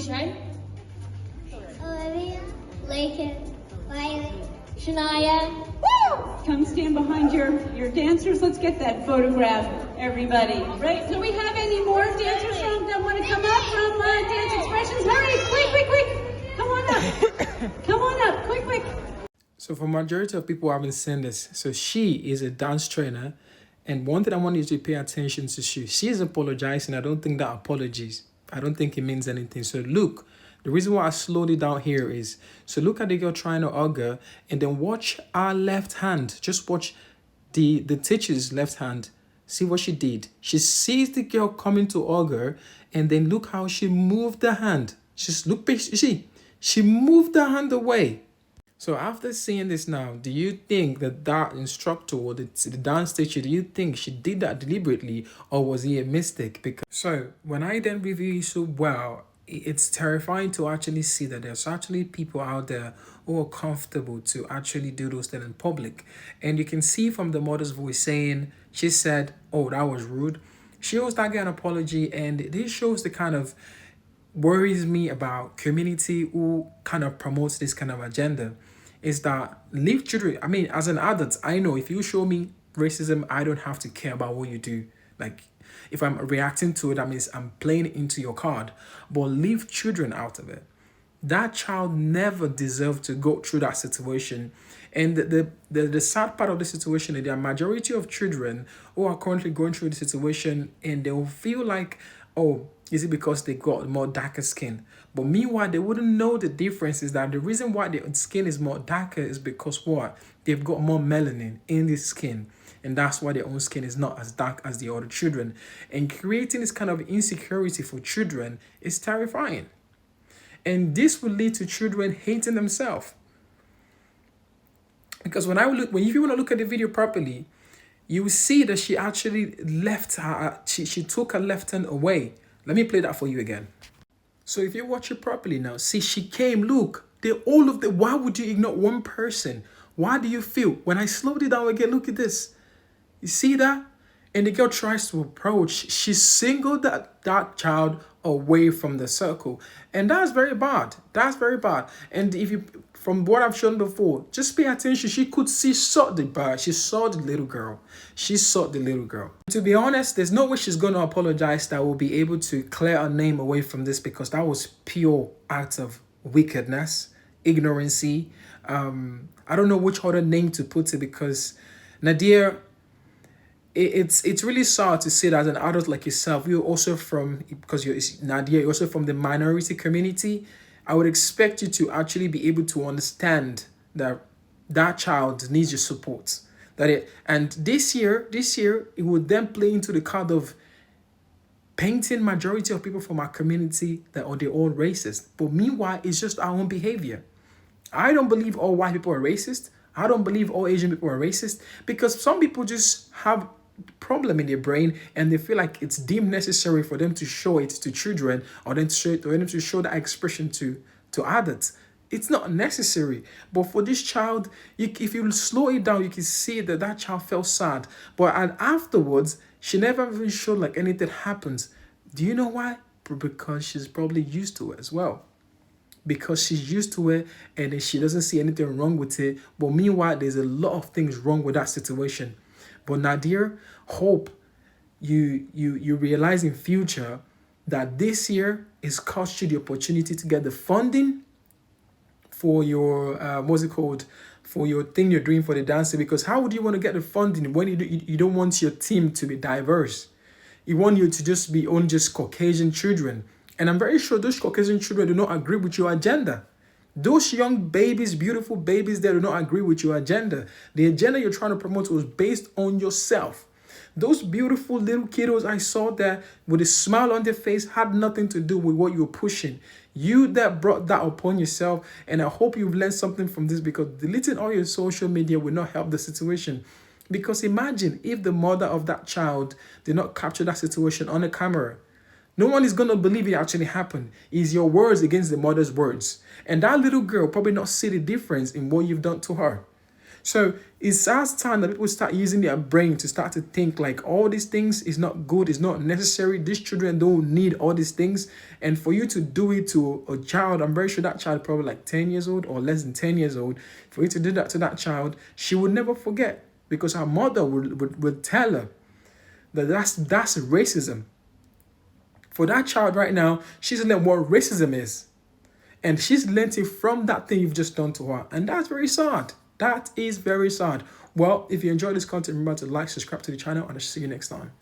Boucher, Olivia, Lakin, Violet, Shania. Come stand behind your dancers. Let's get that photograph, everybody. Right? Do we have any more dancers that want to come up from Dance Expressions? Hurry, quick. Come on up. Come on up, quick. So for majority of people who haven't seen this, so she is a dance trainer. And one thing I want you to pay attention to, she's apologizing. I don't think that apologies, I don't think it means anything. So look, the reason why I slowed it down here is, so look at the girl trying to hug her, and then watch our left hand. Just watch the teacher's left hand. See what she did. She sees the girl coming to hug her, and then look how she moved the hand. Just look, she moved the hand away. So after seeing this now, do you think that instructor or the dance teacher, do you think she did that deliberately, or was it a mistake? Because so when I then review it so well, it's terrifying to actually see that there's actually people out there who are comfortable to actually do those things in public. And you can see from the mother's voice saying, she said, oh, that was rude. She owes that guy an apology, and this shows the kind of worries me about community who kind of promotes this kind of agenda is that leave children. I mean, as an adult, I know if you show me racism, I don't have to care about what you do. Like, if I'm reacting to it, that means I'm playing into your card. But leave children out of it. That child never deserved to go through that situation. And the sad part of the situation is there are majority of children who are currently going through the situation, and they'll feel like, oh, is it because they got more darker skin? But meanwhile, they wouldn't know the difference is that the reason why their skin is more darker is because what? They've got more melanin in the skin. And that's why their own skin is not as dark as the other children. And creating this kind of insecurity for children is terrifying. And this will lead to children hating themselves. Because if you want to look at the video properly, you will see that she actually left her, she took her left hand away. Let me play that for you again. So if you watch it properly now, see, she came, look, why would you ignore one person? Why do you feel? When I slowed it down again, look at this. You see that? And the girl tries to approach. She singled that child away from the circle. And that's very bad. That's very bad. And if you, from what I've shown before, just pay attention. She saw the bird. She saw the little girl. She saw the little girl. To be honest, there's no way she's going to apologize that will be able to clear her name away from this, because that was pure act of wickedness, ignorancy. I don't know which other name to put it, because Nadia, it's really sad to see that as an adult like yourself, you're also from, because Nadia, you're also from the minority community. I would expect you to actually be able to understand that that child needs your support. And this year, it would then play into the card of painting majority of people from our community that are they're all racist. But meanwhile, it's just our own behavior. I don't believe all white people are racist. I don't believe all Asian people are racist, because some people just have problem in their brain and they feel like it's deemed necessary for them to show it to children, or then to show that expression to adults. It's not necessary. But for this child, if you slow it down, you can see that child felt sad. But afterwards, she never even showed like anything happens. Do you know why? Because she's probably used to it as well. Because she's used to it, and then she doesn't see anything wrong with it. But meanwhile, there's a lot of things wrong with that situation. But Nadia, hope you realize in future that this year is cost you the opportunity to get the funding for your for your thing you're doing for the dancing. Because how would you want to get the funding when you don't want your team to be diverse? You want you to just be only just Caucasian children. And I'm very sure those Caucasian children do not agree with your agenda. Those young babies, beautiful babies, they do not agree with your agenda. The agenda you're trying to promote was based on yourself. Those beautiful little kiddos I saw there with a smile on their face had nothing to do with what you were pushing. You that brought that upon yourself, and I hope you've learned something from this, because deleting all your social media will not help the situation. Because imagine if the mother of that child did not capture that situation on a camera. No one is going to believe it actually happened. It's your words against the mother's words. And that little girl probably not see the difference in what you've done to her. So it's as time that people start using their brain to start to think like all these things is not good, is not necessary. These children don't need all these things. And for you to do it to a child, I'm very sure that child probably like 10 years old or less than 10 years old. For you to do that to that child, she would never forget, because her mother would tell her that that's racism. For that child right now, she's learned what racism is. And she's learned it from that thing you've just done to her. And that's very sad. That is very sad. Well, if you enjoyed this content, remember to like, subscribe to the channel, and I'll see you next time.